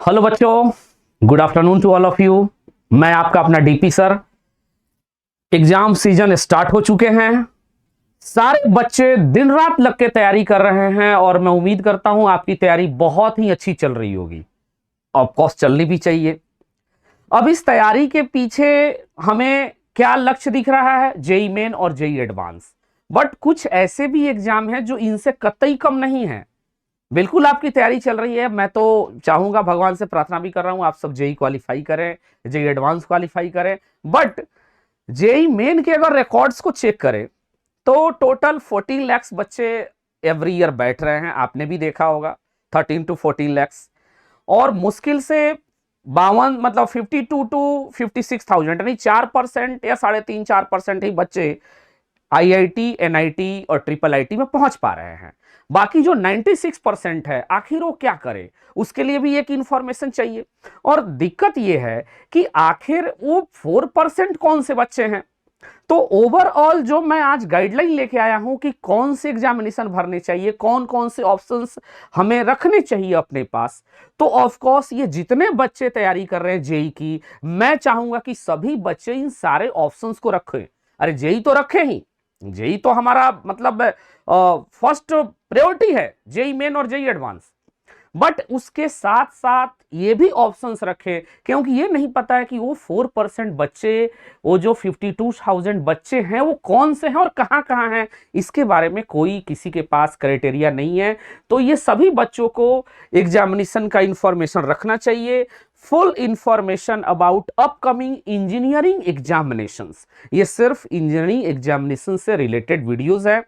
Hello बच्चों, good afternoon to all of you. मैं आपका अपना DP sir. Exam season start हो चुके हैं। सारे बच्चे दिन रात लग के तैयारी कर रहे हैं और मैं उम्मीद करता हूं आपकी तैयारी बहुत ही अच्छी चल रही होगी। ऑफ कोर्स चलनी भी चाहिए। अब इस तैयारी के पीछे हमें क्या लक्ष्य दिख रहा है? जेई मेन और जेई एडवांस। बट कुछ ऐसे भी एग्जाम हैं जो इनसे कतई कम नहीं है। बिल्कुल आपकी तैयारी चल रही है। मैं तो चाहूंगा, भगवान से प्रार्थना भी कर रहा हूं, आप सब जेई क्वालिफाई करें, जेई एडवांस क्वालिफाई करें। बट जेई मेन के अगर रिकॉर्ड्स को चेक करें तो टोटल 14 लाख बच्चे एवरी ईयर बैठ रहे हैं। आपने भी देखा होगा 13 to 14 लाख। और मुश्किल से 52 मतलब 52 to 56,000 यानी 4% या 3.5-4% ही बच्चे आईआईटी, एनआईटी और ट्रिपल आईटी में पहुंच पा रहे हैं। बाकी जो 96% है, आखिर वो क्या करे? उसके लिए भी एक इंफॉर्मेशन चाहिए। और दिक्कत ये है कि आखिर वो 4% कौन से बच्चे हैं। तो ओवरऑल जो मैं आज गाइडलाइन लेके आया हूं कि कौन से एग्जामिनेशन भरने चाहिए, कौन कौन से ऑप्शंस हमें रखने चाहिए अपने पास, तो ऑफ कोर्स ये जितने बच्चे तैयारी कर रहे हैं जेई की, मैं चाहूंगा कि सभी बच्चे इन सारे ऑप्शंस को रखें। अरे जेई तो रखे ही, जेई तो हमारा मतलब फर्स्ट प्रायोरिटी है, जेई मेन और जेई एडवांस। बट उसके साथ साथ ये भी ऑप्शंस रखे, क्योंकि ये नहीं पता है कि वो 4% बच्चे, वो जो 52,000 बच्चे हैं, वो कौन से हैं और कहां कहां हैं। इसके बारे में कोई किसी के पास क्राइटेरिया नहीं है। तो ये सभी बच्चों को एग्जामिनेशन का इंफॉर्मेशन रखना चाहिए। Full information about upcoming engineering examinations. ये सिर्फ इंजीनियरिंग एग्जामिनेशन से रिलेटेड वीडियोस है।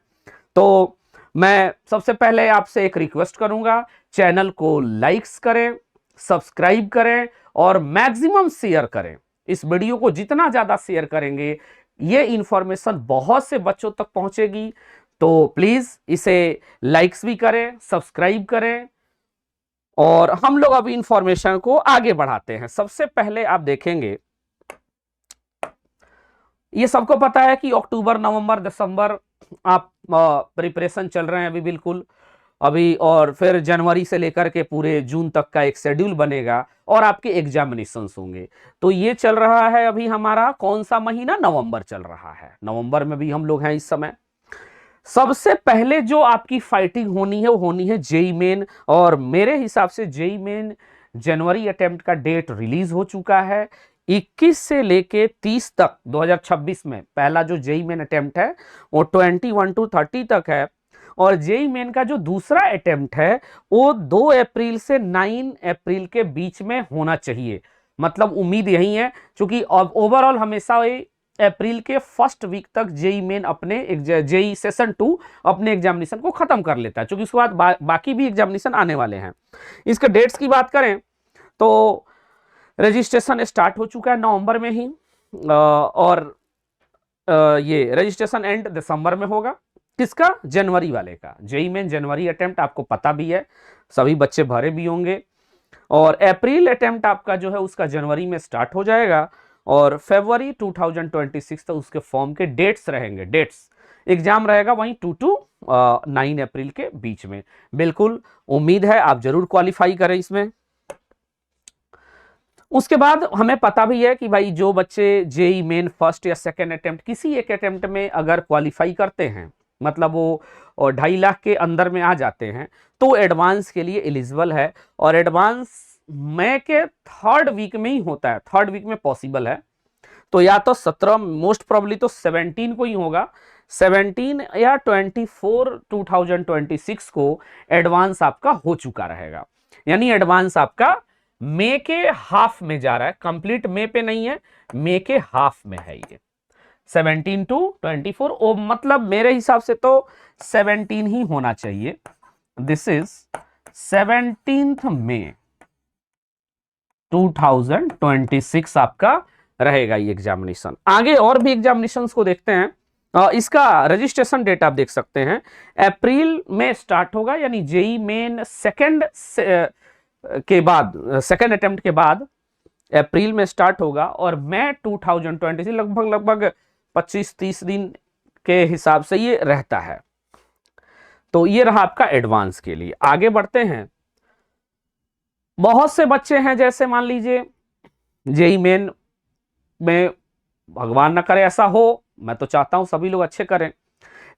तो मैं सबसे पहले आपसे एक रिक्वेस्ट करूंगा, चैनल को लाइक्स करें, सब्सक्राइब करें और मैक्सिमम शेयर करें। इस वीडियो को जितना ज्यादा शेयर करेंगे, ये इंफॉर्मेशन बहुत से बच्चों तक पहुंचेगी। तो प्लीज इसे लाइक्स भी करें, सब्सक्राइब करें और हम लोग अभी इंफॉर्मेशन को आगे बढ़ाते हैं। सबसे पहले आप देखेंगे, ये सबको पता है कि अक्टूबर, नवंबर, दिसंबर आप प्रिपरेशन चल रहे हैं अभी बिल्कुल अभी, और फिर जनवरी से लेकर के पूरे जून तक का एक शेड्यूल बनेगा और आपके एग्जामिनेशंस होंगे। तो ये चल रहा है अभी हमारा कौन सा महीना? नवंबर चल रहा है। नवंबर में भी हम लोग हैं इस समय। सबसे पहले जो आपकी फाइटिंग होनी है वो होनी है जेई मेन। और मेरे हिसाब से जेई मेन जनवरी अटेम्प्ट का डेट रिलीज हो चुका है। 21 से लेके 30 तक 2026 में पहला जो जेई मेन अटेम्प्ट है वो 21 to 30 तक है। और जेई मेन का जो दूसरा अटेम्प्ट है वो 2 अप्रैल से 9 अप्रैल के बीच में होना चाहिए। मतलब उम्मीद यही है, क्योंकि ओवरऑल हमेशा अप्रैल के फर्स्ट वीक तक जेई मेन अपने जेई सेशन 2 अपने एग्जामिनेशन को खत्म कर लेता है, क्योंकि उसके बाद बाकी भी एग्जामिनेशन आने वाले हैं। इसके डेट्स की बात करें तो रजिस्ट्रेशन स्टार्ट हो चुका है नवंबर में ही, और ये रजिस्ट्रेशन एंड दिसंबर में होगा। किसका? जनवरी वाले का। जेई मेन जनवरी अटेम्प्ट आपको पता भी है, सभी बच्चे भरे भी होंगे। और अप्रैल अटेम्प्ट आपका जो है उसका जनवरी में स्टार्ट हो जाएगा और फरवरी 2026 तक उसके फॉर्म के डेट्स रहेंगे। डेट्स एग्जाम रहेगा वहीं 2 to 9 अप्रैल के बीच में। बिल्कुल उम्मीद है आप जरूर क्वालिफाई करें इसमें। उसके बाद हमें पता भी है कि भाई जो बच्चे जेई मेन फर्स्ट या सेकेंड अटेम्प्ट किसी एक अटेम्प्ट में अगर क्वालिफाई करते हैं, मतलब वो 2.5 लाख के अंदर में आ जाते हैं, तो एडवांस के लिए एलिजिबल है। और एडवांस मई के 3rd वीक में ही होता है, 3rd वीक में पॉसिबल है। तो या तो 17, मोस्ट प्रोबेबली तो 17 को ही होगा, 17 या 24 2026 को एडवांस आपका हो चुका रहेगा। यानी एडवांस आपका मई के हाफ में जा रहा है, कंप्लीट मई पे नहीं है, मई के हाफ में है ये 17 to 24। ओ मतलब मेरे हिसाब से तो 17 ही होना चाहिए। दिस इज 17 मई 2026 आपका रहेगा ये एग्जामिनेशन। आगे और भी एग्जामिनेशंस को देखते हैं। इसका रजिस्ट्रेशन डेट आप देख सकते हैं, अप्रैल में स्टार्ट होगा, यानी जेई मेन सेकेंड के बाद, सेकेंड अटेम्प्ट के बाद अप्रैल में स्टार्ट होगा और मई 2020 लगभग 25-30 दिन के हिसाब से ये रहता है। तो ये रहा आपका एडवांस के लिए। आगे बढ़ते हैं। बहुत से बच्चे हैं, जैसे मान लीजिए जेई मेन में, भगवान न करे ऐसा हो, मैं तो चाहता हूं सभी लोग अच्छे करें,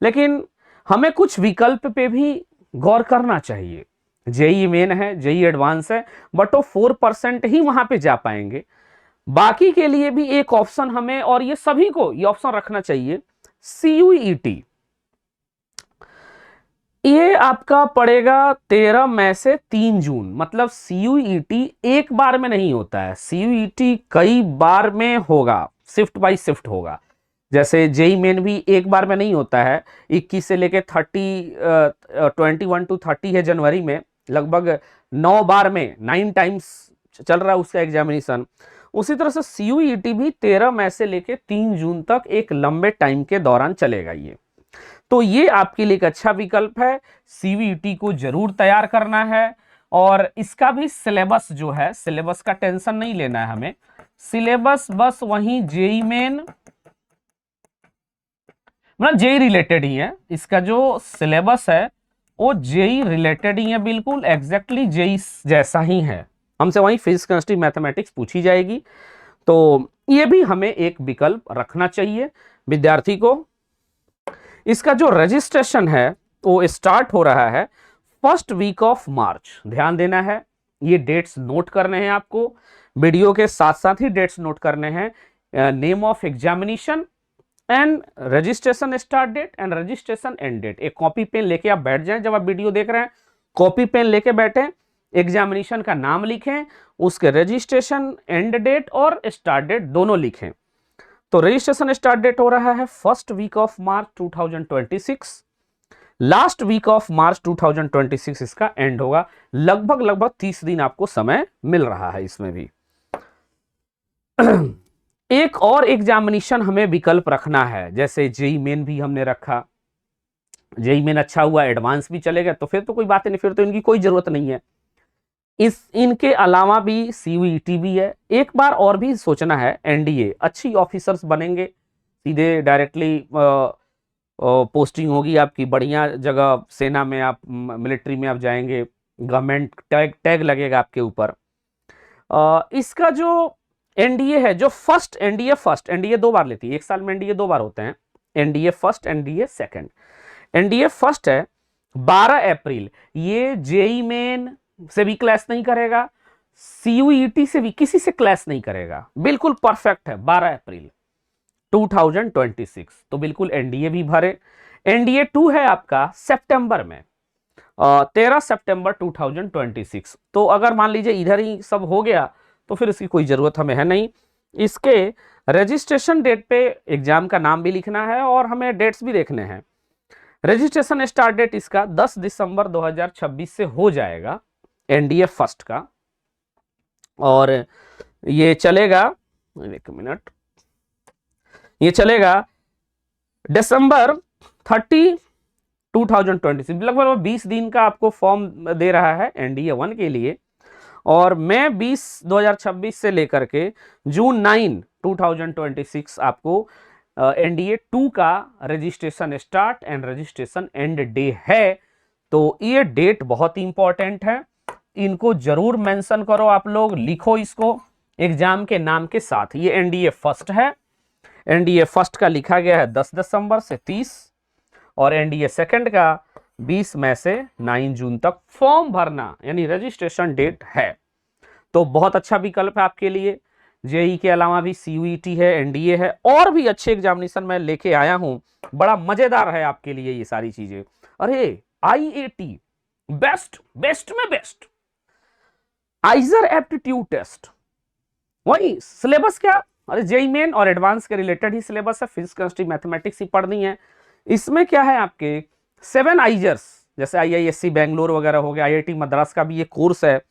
लेकिन हमें कुछ विकल्प पे भी गौर करना चाहिए। जेई मेन है, जेई एडवांस है, बट वो 4% ही वहां पे जा पाएंगे। बाकी के लिए भी एक ऑप्शन हमें, और ये सभी को ये ऑप्शन रखना चाहिए, सीयूईटी। ये आपका पड़ेगा 13 मई से 3 जून। मतलब सीयूईटी एक बार में नहीं होता है, सीयूईटी कई बार में होगा, शिफ्ट बाय शिफ्ट होगा। जैसे जेई मेन भी एक बार में नहीं होता है, 21 से लेके 21 to 30 है जनवरी में, लगभग 9 बार में 9 टाइम्स चल रहा है उसका एग्जामिनेशन। उसी तरह से सीयूईटी भी 13 मई से लेके 3 जून तक एक लंबे टाइम के दौरान चलेगा ये। तो ये आपके लिए एक अच्छा विकल्प है, सीयूईटी को जरूर तैयार करना है। और इसका भी सिलेबस जो है, सिलेबस का टेंशन नहीं लेना है हमें, सिलेबस बस वही जेई मेन, मतलब जेई रिलेटेड ही है। इसका जो सिलेबस है वो जेई रिलेटेड ही है, बिल्कुल एग्जैक्टली जेई जैसा ही है। हमसे वही फिजिक्स केमिस्ट्री मैथमेटिक्स पूछी जाएगी, तो ये भी हमें एक विकल्प रखना चाहिए विद्यार्थी को। इसका जो रजिस्ट्रेशन है वो स्टार्ट हो रहा है फर्स्ट वीक ऑफ मार्च। ध्यान देना है, ये डेट्स नोट करने हैं आपको, वीडियो के साथ साथ ही डेट्स नोट करने हैं। Name of examination and registration start date and registration end date. एक कॉपी पेन लेके आप बैठ जाएं, जब आप वीडियो देख रहे हैं कॉपी पेन लेके बैठे, एग्जामिनेशन का नाम लिखें, उसके रजिस्ट्रेशन एंड डेट और स्टार्ट डेट दोनों लिखें। तो रजिस्ट्रेशन स्टार्ट डेट हो रहा है first week of March 2026, last week of March 2026 इसका एंड होगा। लगभग 30 दिन आपको समय मिल रहा है इसमें भी। एक और एग्जामिनेशन हमें विकल्प रखना है, जैसे जेई मेन भी हमने रखा, जेई मेन अच्छा हुआ, एडवांस भी चलेगा, तो फिर तो कोई बात नहीं, फिर तो इनकी कोई जरूरत नहीं है। इनके अलावा भी सीयूईटी भी है। एक बार और भी सोचना है, एनडीए, अच्छी ऑफिसर्स बनेंगे, सीधे डायरेक्टली पोस्टिंग होगी आपकी, बढ़िया जगह सेना में, आप मिलिट्री में आप जाएंगे, गवर्नमेंट टैग लगेगा आपके ऊपर। इसका जो एनडीए है, जो एनडीए 2 बार लेती है, एक साल में एनडीए 2 बार होते हैं, NDA first, NDA second. NDA first है 12 अप्रैल, ये जेई मेन से भी क्लैश नहीं करेगा, सीयूईटी से भी किसी से क्लैश नहीं करेगा, बिल्कुल परफेक्ट है 12 अप्रैल 2026। तो बिल्कुल एनडीए भी भरे। एनडीए 2 है आपका सितंबर में, 13 सितंबर 2026। तो अगर मान लीजिए इधर ही सब हो गया तो फिर इसकी कोई जरूरत हमें है नहीं। इसके रजिस्ट्रेशन डेट पे एग्जाम का नाम भी लिखना है और हमें डेट्स भी देखने हैं। रजिस्ट्रेशन स्टार्ट डेट इसका 10 दिसंबर 2026 से हो जाएगा, एनडीए फर्स्ट का, और ये चलेगा, एक मिनट, ये चलेगा दिसंबर 30 2026। लगभग 20 दिन का आपको फॉर्म दे रहा है एनडीए 1 के लिए, और मई 20 2026 से लेकर के जून 9 2026 आपको एनडीए 2 का registration start and registration and day है। तो ये डेट बहुत इंपॉर्टेंट है, इनको जरूर मेंशन करो, आप लोग लिखो इसको एग्जाम के नाम के साथ। ये एनडीए फर्स्ट है, एनडीए फर्स्ट का लिखा गया है 10 दिसंबर से 30, और एनडीए सेकंड का 20 मई से 9 जून तक फॉर्म भरना यानी रजिस्ट्रेशन डेट है। तो बहुत अच्छा विकल्प है आपके लिए। जेई के अलावा भी सीयूईटी है, एनडीए है, और भी अच्छे एग्जामिनेशन मैं लेके आया हूं, बड़ा मजेदार है आपके लिए ये सारी चीजें। अरे आईएटी बेस्ट में बेस्ट, आइजर एप्टीट्यूड टेस्ट, वही सिलेबस क्या, अरे जेई मेन और एडवांस के रिलेटेड ही सिलेबस है, फिजिक्स केमिस्ट्री मैथमेटिक्स ही पढ़नी है। इसमें क्या है आपके 7 आइजर्स, जैसे आईआईएससी बेंगलोर वगैरह हो गया, आईआईटी मद्रास का भी ये कोर्स है,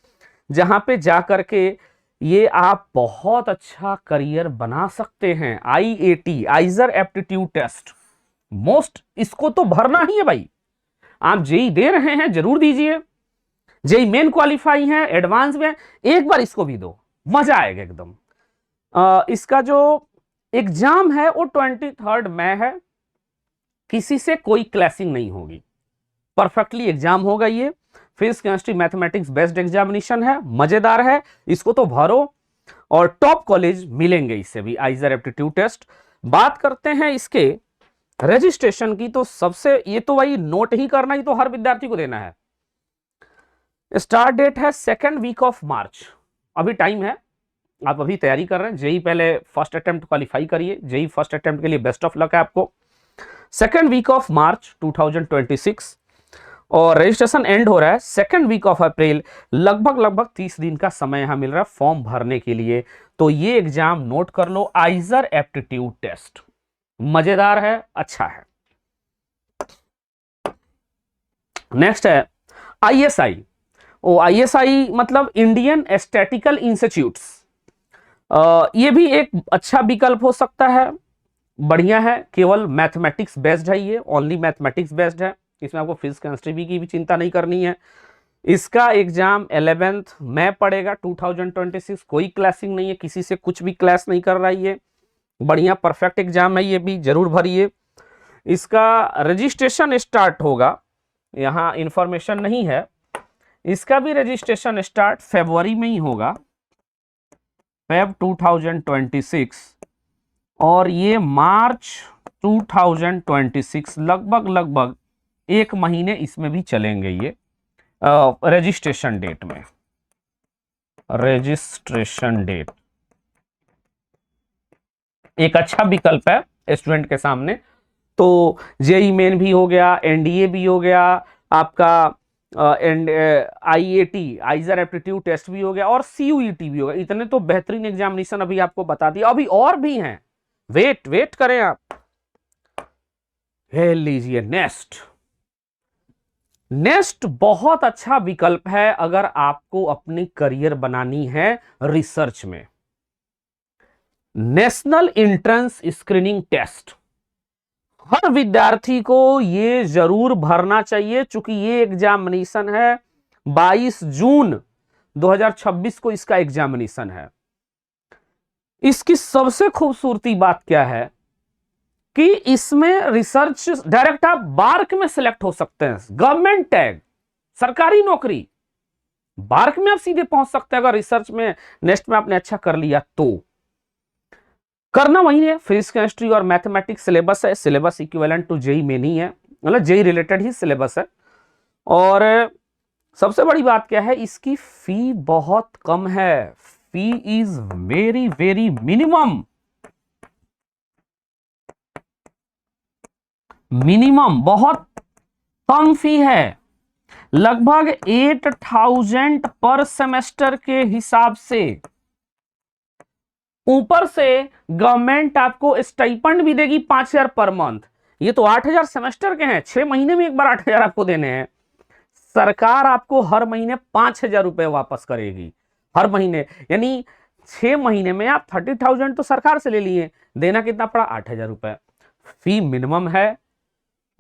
जहां पे जा करके ये आप बहुत अच्छा करियर बना सकते हैं। IAT, IISER aptitude test, most, इसको तो भरना ही है भाई। आप जेई दे रहे हैं जरूर दीजिए, जेई मेन क्वालिफाई है, एडवांस में, एक बार इसको भी दो, मजा आएगा एकदम। इसका जो एग्जाम है वो 23 मई है, किसी से कोई क्लैशिंग नहीं होगी, परफेक्टली एग्जाम होगा ये। Physics chemistry mathematics based examination है, मजेदार है, इसको तो भरो और टॉप कॉलेज मिलेंगे इससे भी। IISER aptitude test. बात करते हैं इसके रजिस्ट्रेशन की, तो सबसे ये तो भाई नोट ही करना, ही तो हर विद्यार्थी को देना है। स्टार्ट डेट है 2nd वीक ऑफ मार्च। अभी टाइम है, आप अभी तैयारी कर रहे हैं। जेई पहले फर्स्ट अटेम्प्ट क्वालिफाई करिए, जेई फर्स्ट अटेम्प्ट के लिए बेस्ट ऑफ लक है आपको। 2nd वीक ऑफ मार्च 2026 और रजिस्ट्रेशन एंड हो रहा है 2nd वीक ऑफ अप्रैल। लगभग 30 दिन का समय यहां मिल रहा है फॉर्म भरने के लिए। तो ये एग्जाम नोट कर लो, आइजर एप्टीट्यूड टेस्ट, मजेदार है, अच्छा है। नेक्स्ट है आईएसआई। आईएसआई मतलब इंडियन स्टैटिकल इंस्टीट्यूट्स। ये भी एक अच्छा विकल्प हो सकता है, बढ़िया है। केवल मैथमेटिक्स बेस्ड है, ये ओनली मैथमेटिक्स बेस्ड है, इसमें आपको फिजिक्स केमिस्ट्री की भी चिंता नहीं करनी है। इसका एग्जाम 11th में पड़ेगा 2026। कोई क्लासिंग नहीं है, किसी से कुछ भी क्लास नहीं कर रहा है, ये बढ़िया परफेक्ट एग्जाम है, ये भी जरूर भरिए। इसका रजिस्ट्रेशन स्टार्ट होगा, यहाँ इंफॉर्मेशन नहीं है, इसका भी रजिस्ट्रेशन स्टार्ट फरवरी में ही होगा, फेब 2026, और ये मार्च 2026 लगभग 1 महीने इसमें भी चलेंगे ये रजिस्ट्रेशन डेट में। रजिस्ट्रेशन डेट एक अच्छा विकल्प है स्टूडेंट के सामने। तो जेई मेन भी हो गया, एनडीए भी हो गया आपका, आईएटी आइजर एप्टीट्यूड टेस्ट भी हो गया, और सीयूईटी भी हो गया। इतने तो बेहतरीन एग्जामिनेशन अभी आपको बता दिया, अभी और भी हैं, वेट करें आप। लीजिए नेक्स्ट बहुत अच्छा विकल्प है अगर आपको अपनी करियर बनानी है रिसर्च में। नेशनल एंट्रेंस स्क्रीनिंग टेस्ट, हर विद्यार्थी को ये जरूर भरना चाहिए, चूंकि ये एग्जामिनेशन है 22 जून 2026 को इसका एग्जामिनेशन है। इसकी सबसे खूबसूरती बात क्या है कि इसमें रिसर्च डायरेक्ट आप बार्क में सिलेक्ट हो सकते हैं, गवर्नमेंट टैग, सरकारी नौकरी, बार्क में आप सीधे पहुंच सकते हैं अगर रिसर्च में नेक्स्ट में आपने अच्छा कर लिया तो। करना वही है, फिजिक्स केमिस्ट्री और मैथमेटिक्स सिलेबस है, सिलेबस इक्विवेलेंट टू जेई में नहीं है, मतलब जेई रिलेटेड ही सिलेबस है। और सबसे बड़ी बात क्या है, इसकी फी बहुत कम है, फी इज वेरी मिनिमम बहुत कम फी है, लगभग 8000 पर सेमेस्टर के हिसाब से। ऊपर से गवर्नमेंट आपको स्टाइपेंड भी देगी 5000 पर मंथ। ये तो 8000 सेमेस्टर के हैं, 6 महीने में एक बार 8000 आपको देने हैं। सरकार आपको हर महीने 5000 रुपए वापस करेगी हर महीने, यानी 6 महीने में आप 30,000 तो सरकार से ले लिए, देना कितना पड़ा 8000 रुपए। फी मिनिमम है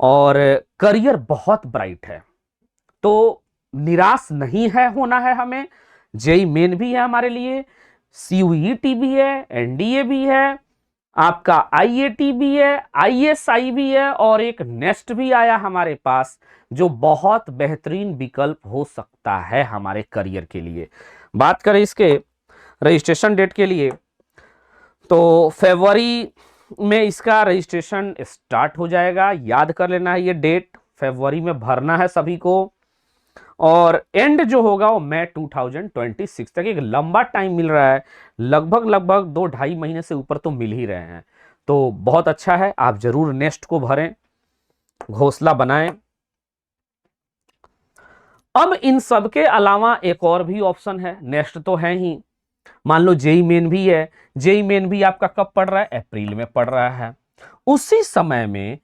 और करियर बहुत ब्राइट है, तो निराश नहीं है होना है हमें। जेई मेन भी है हमारे लिए, सीयूईटी भी है, एनडीए भी है, आपका आईएटी भी है, आईएसआई भी है, और एक नेक्स्ट भी आया हमारे पास जो बहुत बेहतरीन विकल्प हो सकता है हमारे करियर के लिए। बात करें इसके रजिस्ट्रेशन डेट के लिए, तो फरवरी में इसका रजिस्ट्रेशन स्टार्ट हो जाएगा, याद कर लेना है ये डेट, फरवरी में भरना है सभी को, और एंड जो होगा वो मई 2026 तक। एक लंबा टाइम मिल रहा है, लगभग 2-2.5 महीने से ऊपर तो मिल ही रहे हैं, तो बहुत अच्छा है। आप जरूर नेक्स्ट को भरें, घोंसला बनाएं। अब इन सब के अलावा एक और भी ऑप्शन है, नेक्स्ट तो है ही, मान लो जेई मेन भी है। जेई मेन भी आपका कब पड़ रहा है, अप्रैल में पड़ रहा है। उसी समय में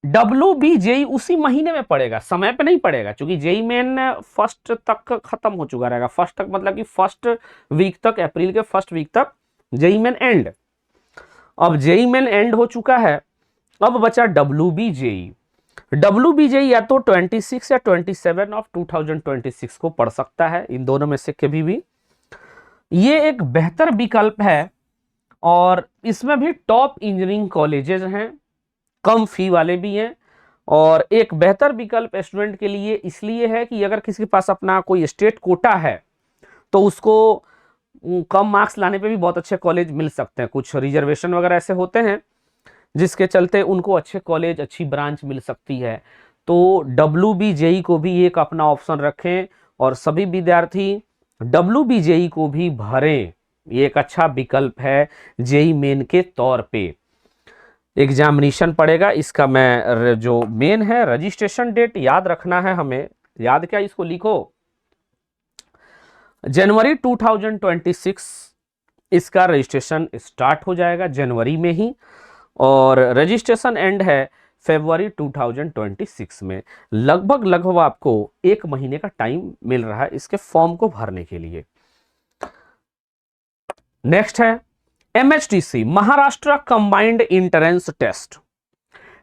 WBJEE उसी महीने में पड़ेगा, समय पे नहीं पड़ेगा, क्योंकि जेई मेन फर्स्ट तक खत्म हो चुका रहेगा। फर्स्ट तक मतलब कि फर्स्ट वीक तक, अप्रैल के फर्स्ट वीक तक जेई मेन एंड। अब जेई मेन एंड हो चुका है, अब बचा WBJEE। WBJEE या तो 26 या 27 ऑफ 2026 को पढ़ सकता है, इन दोनों में से कभी भी। ये एक बेहतर विकल्प है और इसमें भी टॉप इंजीनियरिंग कॉलेजेस हैं, कम फी वाले भी हैं, और एक बेहतर विकल्प स्टूडेंट के लिए इसलिए है कि अगर किसी के पास अपना कोई स्टेट कोटा है तो उसको कम मार्क्स लाने पे भी बहुत अच्छे कॉलेज मिल सकते हैं। कुछ रिजर्वेशन वगैरह ऐसे होते हैं जिसके चलते उनको अच्छे कॉलेज, अच्छी ब्रांच मिल सकती है। तो WBJE को भी एक अपना ऑप्शन रखें और सभी विद्यार्थी WBJE को भी भरें। ये एक अच्छा विकल्प है जेई मेन के तौर पे। एग्जामिनेशन पड़ेगा इसका, मैं जो मेन है रजिस्ट्रेशन डेट याद रखना है हमें। याद क्या, इसको लिखो, जनवरी 2026 इसका रजिस्ट्रेशन स्टार्ट हो जाएगा, जनवरी में ही, और रजिस्ट्रेशन एंड है फरवरी 2026 में। लगभग आपको एक महीने का टाइम मिल रहा है इसके फॉर्म को भरने के लिए। नेक्स्ट है MHTC, Maharashtra combined entrance test.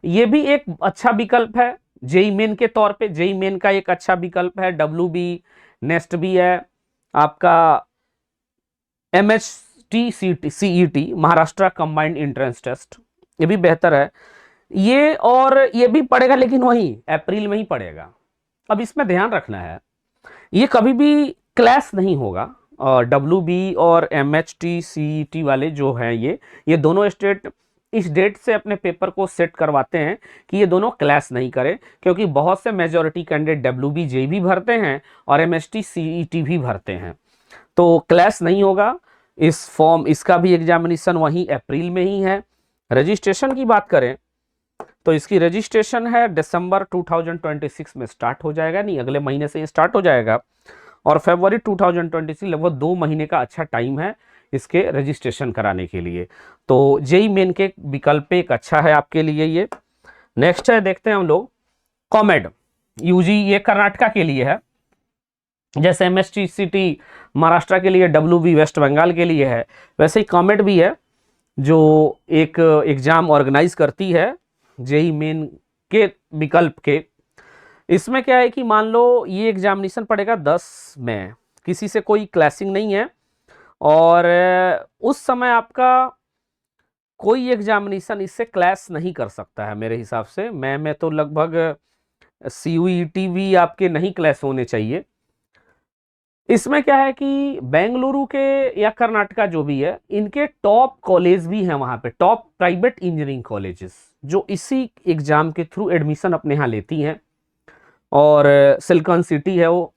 ये भी एक अच्छा विकल्प है जेई मेन के तौर पे। जेई मेन का एक अच्छा विकल्प है। WB नेक्स्ट भी है आपका, MHTCET Maharashtra combined entrance test, ये भी बेहतर है। ये और ये भी पड़ेगा लेकिन वही अप्रैल में ही पड़ेगा। अब इसमें ध्यान रखना है ये कभी भी क्लैश नहीं होगा। WB और MHTCET वाले जो हैं ये दोनों स्टेट इस डेट से अपने पेपर को सेट करवाते हैं कि ये दोनों क्लैश नहीं करें, क्योंकि बहुत से मेजॉरिटी कैंडिडेट WBJ भी भरते हैं और MHTCET भी भरते हैं, तो क्लैश नहीं होगा। इस फॉर्म इसका भी एग्जामिनेशन वहीं अप्रैल में ही है। रजिस्ट्रेशन की बात करें तो इसकी रजिस्ट्रेशन है दिसंबर 2026 में स्टार्ट हो जाएगा, नहीं अगले महीने से स्टार्ट हो जाएगा, और फरवरी 2026 लगभग 2 महीने का अच्छा टाइम है इसके रजिस्ट्रेशन कराने के लिए। तो जेई मेन के विकल्प एक अच्छा है आपके लिए ये। नेक्स्ट है, देखते हैं हम लोग कॉमेड यूजी, ये कर्नाटका के लिए है। जैसे MHTCET महाराष्ट्र के लिए, WB वेस्ट बंगाल के लिए है, वैसे ही कॉमेड भी है जो एक एग्जाम ऑर्गेनाइज करती है जेई मेन के विकल्प के। इसमें क्या है कि मान लो ये एग्जामिनेशन पड़ेगा 10 में, किसी से कोई क्लैशिंग नहीं है, और उस समय आपका कोई एग्जामिनेशन इससे क्लैश नहीं कर सकता है मेरे हिसाब से। मैं तो लगभग CUET भी आपके नहीं क्लैश होने चाहिए। इसमें क्या है कि बेंगलुरु के या कर्नाटका जो भी है, इनके टॉप कॉलेज भी हैं वहां पे, टॉप प्राइवेट इंजीनियरिंग कॉलेजेस जो इसी एग्जाम के थ्रू एडमिशन अपने यहाँ लेती हैं। और सिलिकॉन सिटी है वो,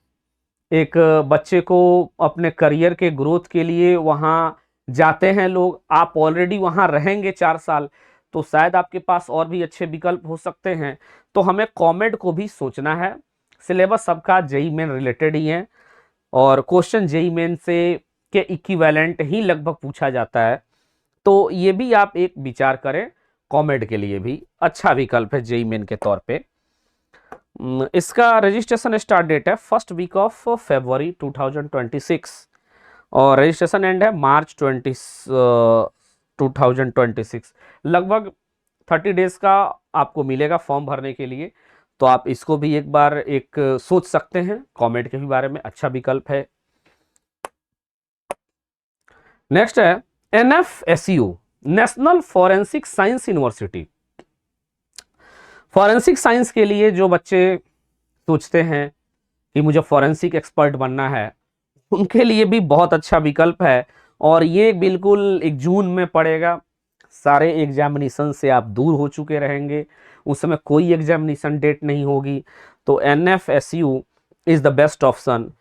एक बच्चे को अपने करियर के ग्रोथ के लिए वहाँ जाते हैं लोग। आप ऑलरेडी वहाँ रहेंगे 4 साल, तो शायद आपके पास और भी अच्छे विकल्प हो सकते हैं। तो हमें कॉमेड को भी सोचना है। सिलेबस सबका जेई मेन रिलेटेड ही है और क्वेश्चन जेई मेन से के इक्विवेलेंट ही लगभग पूछा जाता है, तो ये भी आप एक विचार करें। कॉमेड के लिए भी अच्छा विकल्प है जेई मेन के तौर पे। इसका रजिस्ट्रेशन स्टार्ट डेट है फर्स्ट वीक ऑफ फरवरी 2026 और रजिस्ट्रेशन एंड है मार्च 2026। लगभग 30 डेज का आपको मिलेगा फॉर्म भरने के लिए, तो आप इसको भी एक बार सोच सकते हैं। कॉमेड के भी बारे में अच्छा विकल्प है। नेक्स्ट है NFSU, national forensic science university. Forensic science के लिए जो बच्चे सोचते हैं कि मुझे फॉरेंसिक एक्सपर्ट बनना है, उनके लिए भी बहुत अच्छा विकल्प है। और ये बिल्कुल 1 जून में पड़ेगा। सारे एग्जामिनेशन से आप दूर हो चुके रहेंगे, उस समय कोई एग्जामिनेशन डेट नहीं होगी, तो NFSU is the best option.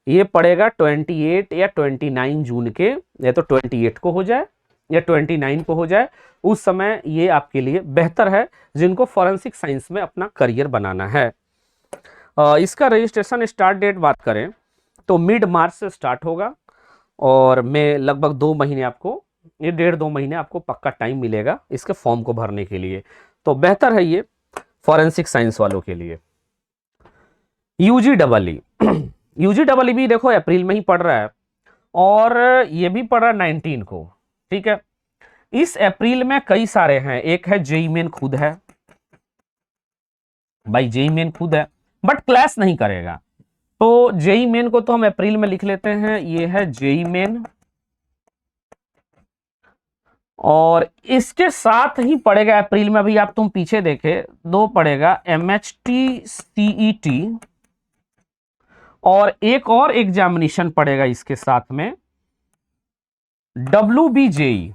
ये पड़ेगा 28 या 29 जून के, या तो 28 को हो जाए या 29 को हो जाए, उस समय ये आपके लिए बेहतर है जिनको फॉरेंसिक साइंस में अपना करियर बनाना है। इसका रजिस्ट्रेशन स्टार्ट डेट बात करें तो मिड मार्च से स्टार्ट होगा और मैं लगभग 2 महीने आपको, ये 1.5-2 महीने आपको पक्का टाइम मिलेगा इसके फॉर्म को भरने के लिए, तो बेहतर है ये फॉरेंसिक साइंस वालों के लिए। UGEE UGEE भी देखो अप्रैल में ही पड़ रहा है और ये भी पड़ रहा है 19 को, ठीक है। इस अप्रैल में कई सारे हैं, एक है जेई मेन खुद है भाई, जेई मेन खुद है बट क्लैश नहीं करेगा, तो जेई मेन को तो हम अप्रैल में लिख लेते हैं। ये है जेई मेन और इसके साथ ही पड़ेगा अप्रैल में, अभी आप तुम पीछे देखे, दो पड़ेगा MHT CET, और एक और एग्जामिनेशन पड़ेगा इसके साथ में, WBJEE।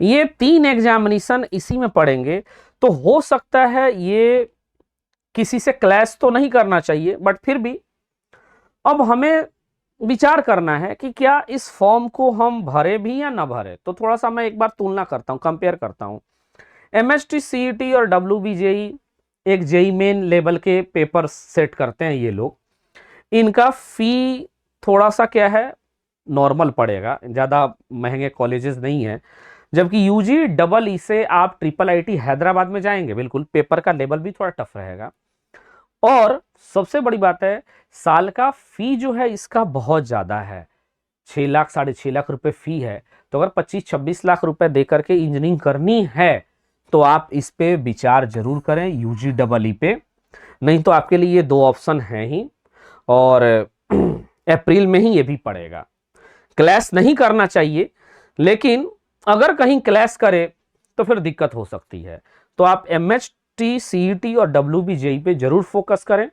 ये तीन एग्जामिनेशन इसी में पढ़ेंगे। तो हो सकता है ये किसी से क्लैश तो नहीं करना चाहिए, बट फिर भी अब हमें विचार करना है कि क्या इस फॉर्म को हम भरे भी या ना भरे। तो थोड़ा सा मैं एक बार तुलना करता हूं, कंपेयर करता हूं। MHT CET और WBJEE एक जेई मेन लेवल के पेपर सेट करते हैं ये लोग। इनका फी थोड़ा सा क्या है, नॉर्मल पड़ेगा, ज़्यादा महंगे कॉलेजेस नहीं है। जबकि UG से आप IIIT हैदराबाद में जाएंगे, बिल्कुल पेपर का लेवल भी थोड़ा टफ रहेगा। और सबसे बड़ी बात है, साल का फी जो है इसका बहुत ज़्यादा है, 6 लाख 6.5 लाख रुपए फी है। तो अगर 25-26 लाख रुपए दे करके इंजीनियरिंग करनी है तो आप इस पे विचार जरूर करें, UG पे। नहीं तो आपके लिए ये दो ऑप्शन हैं ही, और अप्रैल में ही ये भी पड़ेगा। क्लैश नहीं करना चाहिए, लेकिन अगर कहीं क्लैश करे तो फिर दिक्कत हो सकती है। तो आप MHT CET और WBJEE पे जरूर फोकस करें,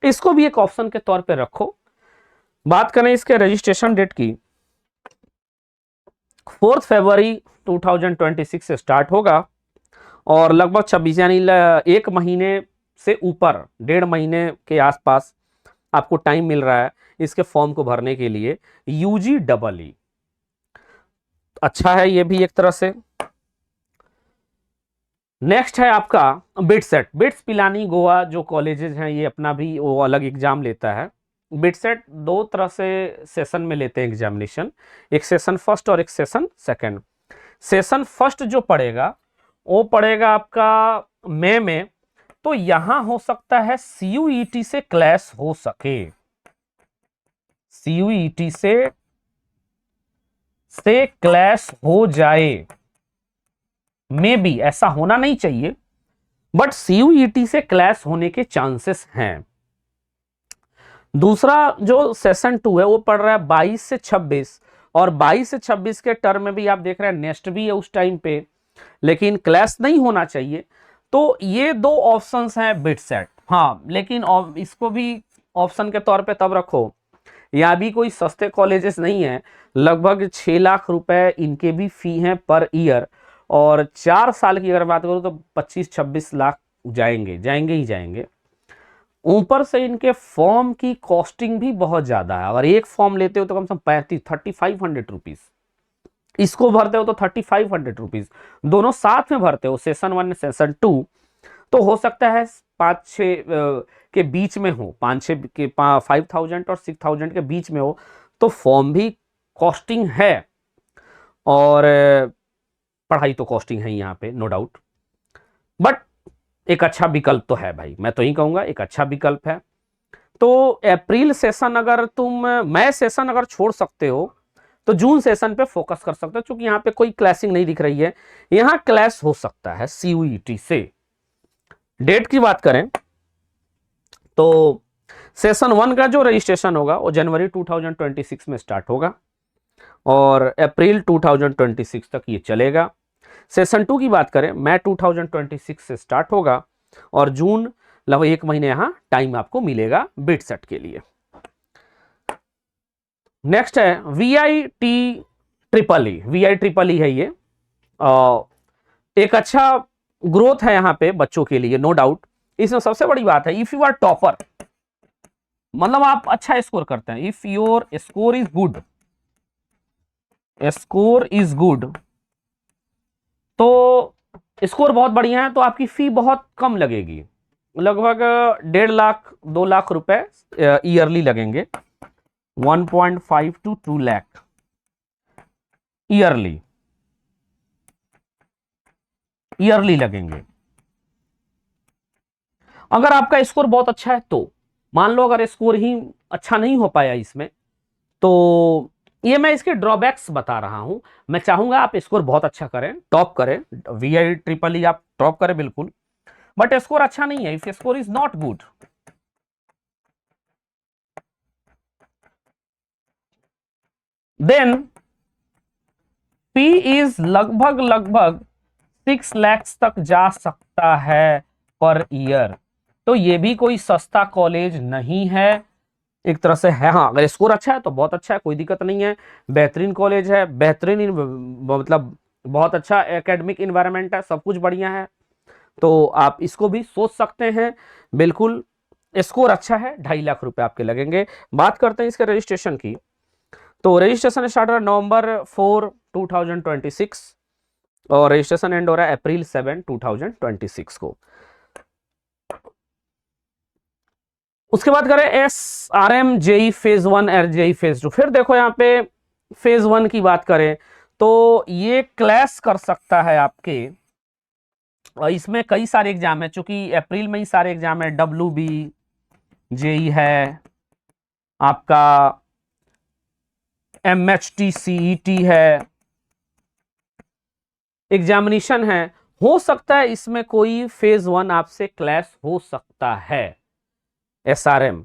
इसको भी एक ऑप्शन के तौर पे रखो। बात करें इसके रजिस्ट्रेशन डेट की, 4 फरवरी 2026 से स्टार्ट होगा, और लगभग 26 यानी एक महीने से ऊपर, 1.5 महीने के आसपास आपको टाइम मिल रहा है इसके फॉर्म को भरने के लिए। UG अच्छा है ये भी एक तरह से। नेक्स्ट है आपका बिटसेट। बिट्स पिलानी गोवा जो कॉलेजेस हैं, ये अपना भी वो अलग एग्जाम लेता है। बिटसेट दो तरह से सेशन में लेते हैं एग्जामिनेशन, एक सेशन फर्स्ट और एक सेशन सेकंड। सेशन फर्स्ट जो पड़ेगा वो पड़ेगा आपका मई में। तो यहां हो सकता है CUET से क्लैश हो सके, CUET से क्लैश हो जाए, मे बी, ऐसा होना नहीं चाहिए, बट CUET से क्लैश होने के चांसेस हैं। दूसरा जो सेशन 2 है वो पड़ रहा है 22 से 26, और 22 से 26 के टर्म में भी आप देख रहे हैं नेक्स्ट भी है उस टाइम पे, लेकिन क्लैश नहीं होना चाहिए। तो ये दो ऑप्शंस हैं बिटसेट। हाँ, लेकिन इसको भी ऑप्शन के तौर पे तब रखो, यहाँ भी कोई सस्ते कॉलेजेस नहीं है, लगभग 6 लाख रुपए इनके भी फी हैं पर ईयर, और 4 साल की अगर बात करूँ तो 25-26 लाख जाएंगे ही जाएंगे। ऊपर से इनके फॉर्म की कॉस्टिंग भी बहुत ज्यादा है। अगर एक फॉर्म लेते हो तो कम से कम 3500 रुपीज, इसको भरते हो तो 3500 रुपीज, दोनों साथ में भरते हो, सेशन 1 सेशन 2, तो हो सकता है 5-6 के बीच में हो, 5-6 के 5000 और 6000 के बीच में हो। तो फॉर्म भी कॉस्टिंग है, और पढ़ाई तो कॉस्टिंग है यहाँ पे, नो डाउट। बट एक अच्छा विकल्प तो है भाई, मैं तो ही कहूंगा एक अच्छा विकल्प है। तो अप्रैल सेशन अगर तुम, मई सेशन अगर छोड़ सकते हो तो जून सेशन पे फोकस कर सकते हो, क्योंकि यहाँ पे कोई क्लैशिंग नहीं दिख रही है। यहाँ क्लैश हो सकता है CUET से। डेट की बात करें तो सेशन 1 का जो रजिस्ट्रेशन होगा वो जनवरी 2026 में स्टार्ट होगा, और अप्रैल 2026 तक ये चलेगा। सेशन 2 की बात करें, मई 2026 से स्टार्ट होगा, और जून, लगभग एक महीने यहां टाइम आपको मिलेगा बिटसेट के लिए। नेक्स्ट है VIT है ये। एक अच्छा ग्रोथ है यहाँ पे बच्चों के लिए, नो डाउट। इसमें सबसे बड़ी बात है, इफ यू आर टॉपर, मतलब आप अच्छा स्कोर करते हैं, if your score is good, तो स्कोर बहुत बढ़िया है तो आपकी फी बहुत कम लगेगी, लगभग 1.5 लाख 2 लाख रुपए ईयरली लगेंगे, 1.5 to 2 लाख ईयरली लगेंगे। अगर आपका स्कोर बहुत अच्छा है तो, मान लो अगर स्कोर ही अच्छा नहीं हो पाया इसमें, तो ये मैं इसके ड्रॉबैक्स बता रहा हूं। मैं चाहूंगा आप स्कोर बहुत अच्छा करें, टॉप करें, VIT आप टॉप करें बिल्कुल, बट स्कोर अच्छा नहीं है, if score is not good, then fee is लगभग 6 लाख तक जा सकता है पर ईयर। तो ये भी कोई सस्ता कॉलेज नहीं है, एक तरह से है। हाँ, अगर स्कोर अच्छा है तो बहुत अच्छा है, कोई दिक्कत नहीं है। बेहतरीन कॉलेज है, बेहतरीन मतलब बहुत अच्छा एकेडमिक इन्वायरमेंट है, सब कुछ बढ़िया है। तो आप इसको भी सोच सकते हैं, बिल्कुल। स्कोर अच्छा है, 2.5 लाख रुपए आपके लगेंगे। बात करते हैं इसके रजिस्ट्रेशन की। तो रजिस्ट्रेशन स्टार्ट हो रहा है November 4, 2026 और रजिस्ट्रेशन एंड हो रहा है April 7, 2026 को। उसके बाद करें SRM जेई फेज 1 और जेई फेज 2। फिर देखो यहाँ पे फेज 1 की बात करें तो ये क्लैश कर सकता है आपके, और इसमें कई सारे एग्जाम है, चूंकि अप्रैल में ही सारे एग्जाम है। WB जेई है आपका, MHT CET है, एग्जामिनेशन है। हो सकता है इसमें कोई फेज 1 आपसे क्लैश हो सकता है। SRM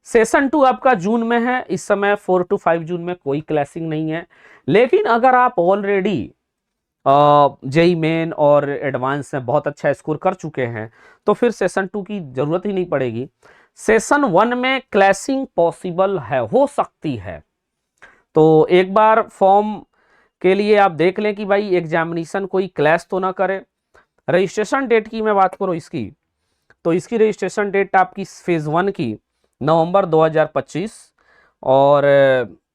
सेशन 2 आपका जून में है, इस समय 4 to 5 जून में कोई क्लैशिंग नहीं है। लेकिन अगर आप ऑलरेडी जेई मेन और एडवांस में बहुत अच्छा स्कोर कर चुके हैं तो फिर सेशन 2 की जरूरत ही नहीं पड़ेगी। सेशन 1 में क्लैशिंग पॉसिबल है, हो सकती है। तो एक बार फॉर्म के लिए आप देख लें कि भाई एग्जामिनेशन कोई क्लैश तो ना करे। रजिस्ट्रेशन डेट की मैं बात करूं इसकी, तो इसकी रजिस्ट्रेशन डेट आपकी फेज 1 की November 2025 और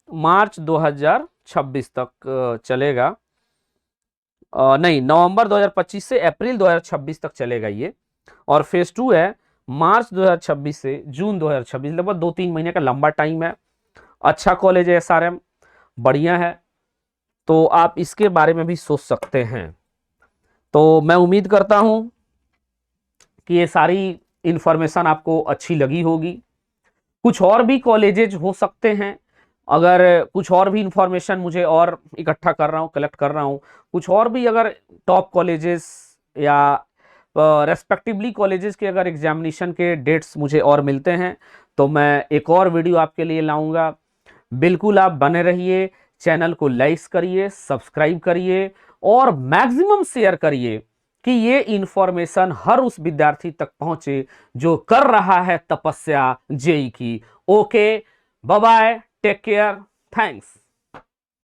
मार्च 2026 तक चलेगा। नहीं, November 2025 से April 2026 तक चलेगा ये। और फेज 2 है मार्च 2026 से जून 2026, लगभग 2-3 महीने का लंबा टाइम है। अच्छा कॉलेज है SRM, बढ़िया है, तो आप इसके बारे में भी सोच सकते हैं। तो मैं उम्मीद करता हूं कि ये सारी इंफॉर्मेशन आपको अच्छी लगी होगी। कुछ और भी कॉलेजेज हो सकते हैं, अगर कुछ और भी इंफॉर्मेशन मुझे और इकट्ठा कर रहा हूँ, कलेक्ट कर रहा हूँ, कुछ और भी अगर टॉप कॉलेजेस या रेस्पेक्टिवली कॉलेजेस के अगर एग्जामिनेशन के डेट्स मुझे और मिलते हैं तो मैं एक और वीडियो आपके लिए लाऊंगा। बिल्कुल आप बने रहिए, चैनल को लाइक करिए, सब्सक्राइब करिए और मैक्सिमम शेयर करिए कि ये इंफॉर्मेशन हर उस विद्यार्थी तक पहुंचे जो कर रहा है तपस्या जेई की। Okay, bye bye, take care, thanks.